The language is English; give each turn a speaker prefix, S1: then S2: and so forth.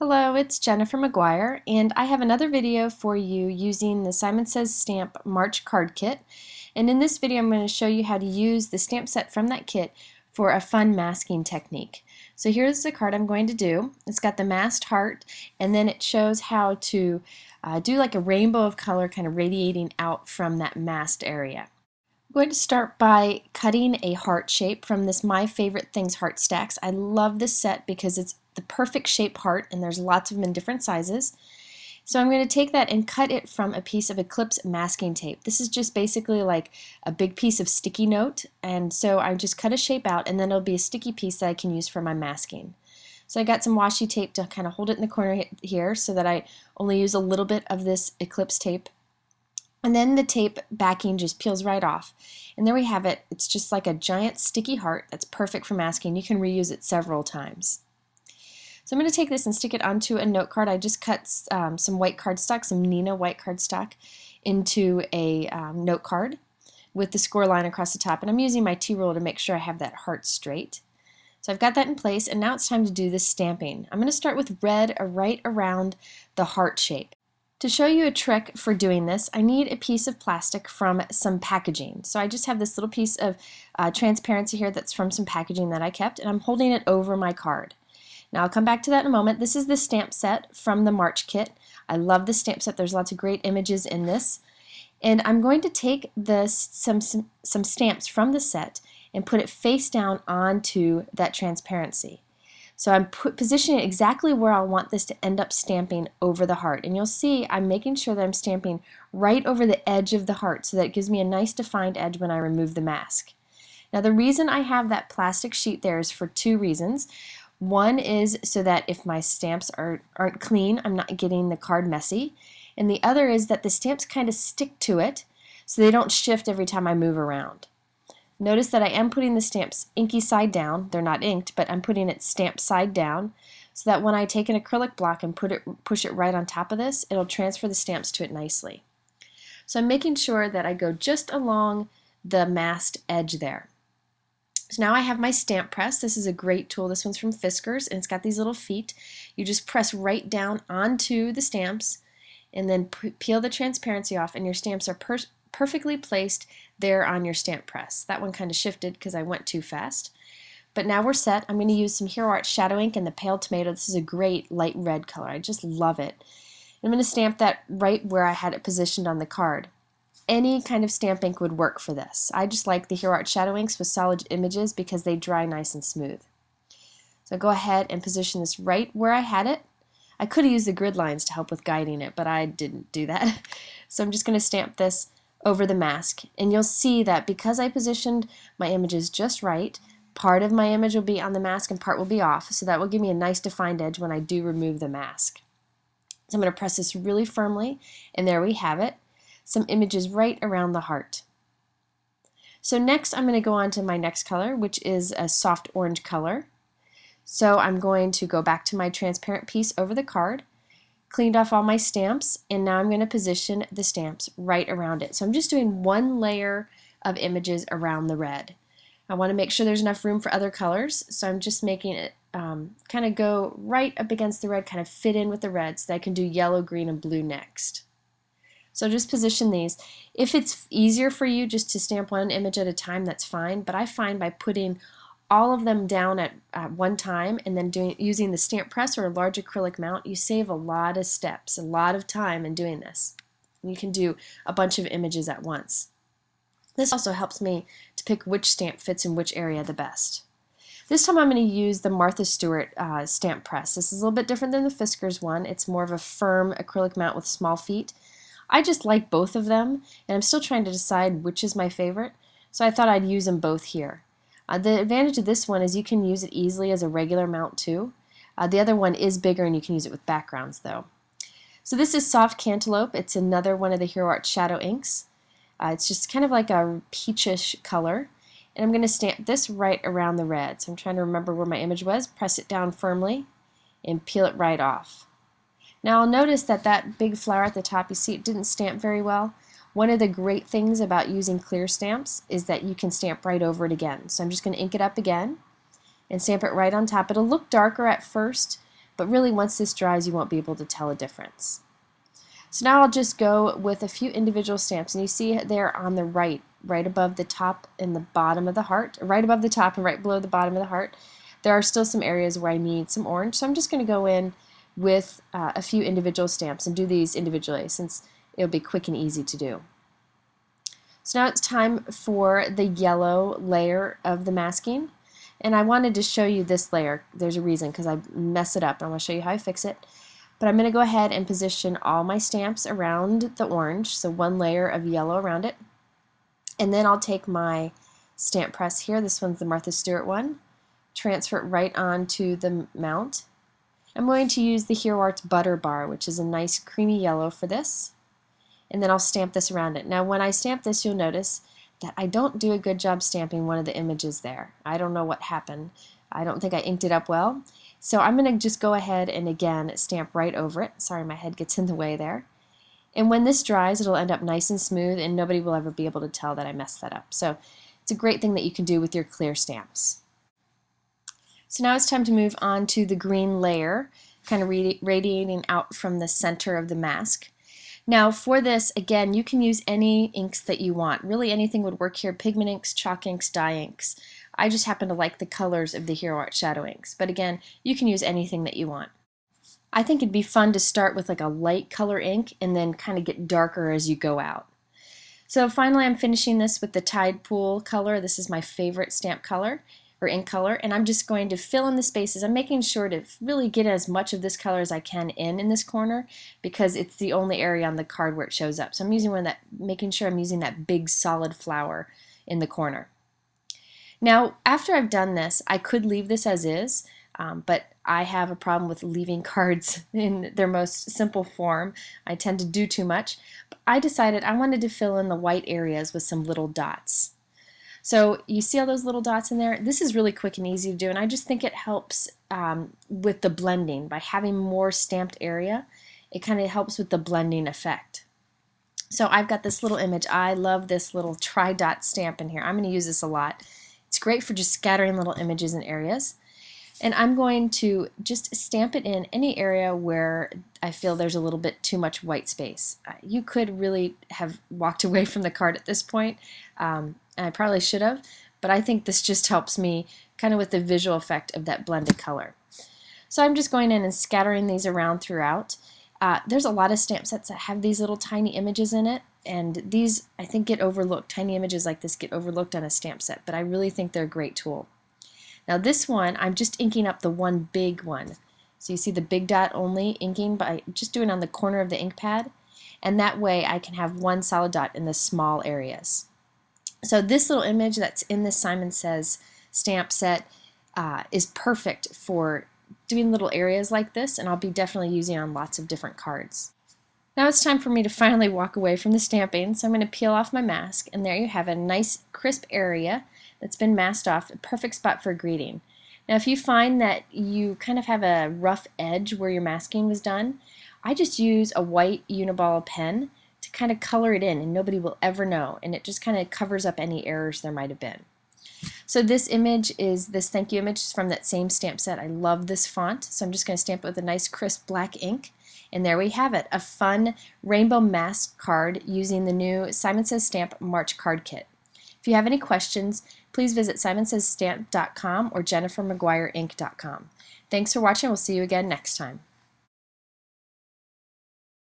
S1: Hello, it's Jennifer McGuire, and I have another video for you using the Simon Says Stamp March Card Kit. And in this video, I'm going to show you how to use the stamp set from that kit for a fun masking technique. So here's the card I'm going to do. It's got the masked heart, and then it shows how to do like a rainbow of color kind of radiating out from that masked area. I'm going to start by cutting a heart shape from this My Favorite Things heart stacks. I love this set because it's the perfect shape heart, and there's lots of them in different sizes. So I'm going to take that and cut it from a piece of Eclipse masking tape. This is just basically like a big piece of sticky note, and so I just cut a shape out, and then it'll be a sticky piece that I can use for my masking. So I got some washi tape to kind of hold it in the corner here so that I only use a little bit of this Eclipse tape. And then the tape backing just peels right off. And there we have it. It's just like a giant sticky heart that's perfect for masking. You can reuse it several times. So I'm going to take this and stick it onto a note card. I just cut some white cardstock, some Neenah white cardstock, into a note card with the score line across the top. And I'm using my T-roller to make sure I have that heart straight. So I've got that in place, and now it's time to do this stamping. I'm going to start with red right around the heart shape. To show you a trick for doing this, I need a piece of plastic from some packaging. So I just have this little piece of transparency here that's from some packaging that I kept, and I'm holding it over my card. Now I'll come back to that in a moment. This is the stamp set from the March kit. I love this stamp set. There's lots of great images in this. And I'm going to take some stamps from the set and put it face down onto that transparency. So I'm positioning it exactly where I want this to end up stamping over the heart. And you'll see I'm making sure that I'm stamping right over the edge of the heart so that it gives me a nice defined edge when I remove the mask. Now the reason I have that plastic sheet there is for two reasons. One is so that if my stamps aren't clean, I'm not getting the card messy. And the other is that the stamps kind of stick to it so they don't shift every time I move around. Notice that I am putting the stamps inky side down. They're not inked, but I'm putting it stamped side down so that when I take an acrylic block and push it right on top of this, it'll transfer the stamps to it nicely. So I'm making sure that I go just along the masked edge there. So now I have my stamp press. This is a great tool. This one's from Fiskars, and it's got these little feet. You just press right down onto the stamps and then peel the transparency off, and your stamps are perfectly placed there on your stamp press. That one kind of shifted because I went too fast. But now we're set. I'm going to use some Hero Art Shadow Ink in the Pale Tomato. This is a great light red color. I just love it. I'm going to stamp that right where I had it positioned on the card. Any kind of stamp ink would work for this. I just like the Hero Art Shadow Inks with solid images because they dry nice and smooth. So go ahead and position this right where I had it. I could have used the grid lines to help with guiding it, but I didn't do that. So I'm just going to stamp this over the mask, and you'll see that because I positioned my images just right, part of my image will be on the mask and part will be off, so that will give me a nice defined edge when I do remove the mask. So I'm going to press this really firmly, and there we have it. Some images right around the heart. So next I'm going to go on to my next color, which is a soft orange color. So I'm going to go back to my transparent piece over the card, cleaned off all my stamps, and now I'm going to position the stamps right around it. So I'm just doing one layer of images around the red. I want to make sure there's enough room for other colors, so I'm just making it kind of go right up against the red, kind of fit in with the red, so that I can do yellow, green, and blue next. So just position these. If it's easier for you just to stamp one image at a time, that's fine, but I find by putting all of them down at one time and then using the stamp press or a large acrylic mount, you save a lot of steps, a lot of time in doing this. You can do a bunch of images at once. This also helps me to pick which stamp fits in which area the best. This time I'm going to use the Martha Stewart stamp press. This is a little bit different than the Fiskars one. It's more of a firm acrylic mount with small feet. I just like both of them, and I'm still trying to decide which is my favorite, so I thought I'd use them both here. The advantage of this one is you can use it easily as a regular mount too. The other one is bigger and you can use it with backgrounds though. So this is Soft Cantaloupe. It's another one of the Hero Art Shadow Inks. It's just kind of like a peachish color. And I'm going to stamp this right around the red. So I'm trying to remember where my image was, press it down firmly, and peel it right off. Now I'll notice that that big flower at the top, you see it didn't stamp very well. One of the great things about using clear stamps is that you can stamp right over it again. So I'm just going to ink it up again and stamp it right on top. It'll look darker at first, but really once this dries you won't be able to tell a difference. So now I'll just go with a few individual stamps, and you see there on the right above the top and the bottom of the heart, right above the top and right below the bottom of the heart, there are still some areas where I need some orange. So I'm just going to go in with a few individual stamps and do these individually since it'll be quick and easy to do. So now it's time for the yellow layer of the masking, and I wanted to show you this layer. There's a reason, because I mess it up. I want to show you how I fix it. But I'm going to go ahead and position all my stamps around the orange, so one layer of yellow around it. And then I'll take my stamp press here, this one's the Martha Stewart one, transfer it right onto the mount. I'm going to use the Hero Arts Butter Bar, which is a nice creamy yellow for this. And then I'll stamp this around it. Now when I stamp this, you'll notice that I don't do a good job stamping one of the images there. I don't know what happened. I don't think I inked it up well. So I'm going to just go ahead and again stamp right over it. Sorry, my head gets in the way there. And when this dries, it'll end up nice and smooth, and nobody will ever be able to tell that I messed that up. So it's a great thing that you can do with your clear stamps. So now it's time to move on to the green layer, kind of radiating out from the center of the mask. Now for this, again, you can use any inks that you want. Really anything would work here, pigment inks, chalk inks, dye inks. I just happen to like the colors of the Hero Art Shadow inks, but again, you can use anything that you want. I think it'd be fun to start with like a light color ink and then kind of get darker as you go out. So finally I'm finishing this with the Tide Pool color. This is my favorite stamp color, or ink color, and I'm just going to fill in the spaces. I'm making sure to really get as much of this color as I can in this corner because it's the only area on the card where it shows up. So I'm using making sure I'm using that big solid flower in the corner. Now, after I've done this, I could leave this as is, but I have a problem with leaving cards in their most simple form. I tend to do too much. But I decided I wanted to fill in the white areas with some little dots. So you see all those little dots in there? This is really quick and easy to do, and I just think it helps with the blending. By having more stamped area, it kind of helps with the blending effect. So I've got this little image. I love this little tri-dot stamp in here. I'm going to use this a lot. It's great for just scattering little images in areas. And I'm going to just stamp it in any area where I feel there's a little bit too much white space. You could really have walked away from the card at this point, and I probably should have, but I think this just helps me kind of with the visual effect of that blended color. So I'm just going in and scattering these around throughout. There's a lot of stamp sets that have these little tiny images in it, and these I think get overlooked. Tiny images like this get overlooked on a stamp set, but I really think they're a great tool. Now this one, I'm just inking up the one big one. So you see the big dot only inking by just doing on the corner of the ink pad, and that way I can have one solid dot in the small areas. So this little image that's in this Simon Says stamp set is perfect for doing little areas like this, and I'll be definitely using on lots of different cards. Now it's time for me to finally walk away from the stamping, so I'm going to peel off my mask, and there you have a nice crisp area that's been masked off, a perfect spot for a greeting. Now if you find that you kind of have a rough edge where your masking was done, I just use a white Uniball pen to kind of color it in, and nobody will ever know, and it just kind of covers up any errors there might have been. So this image is this thank you image from that same stamp set. I love this font, so I'm just going to stamp it with a nice crisp black ink. And there we have it, a fun rainbow mask card using the new Simon Says Stamp March Card Kit. If you have any questions, please visit simonsaysstamp.com or jennifermcguireinc.com. Thanks for watching. We'll see you again next time.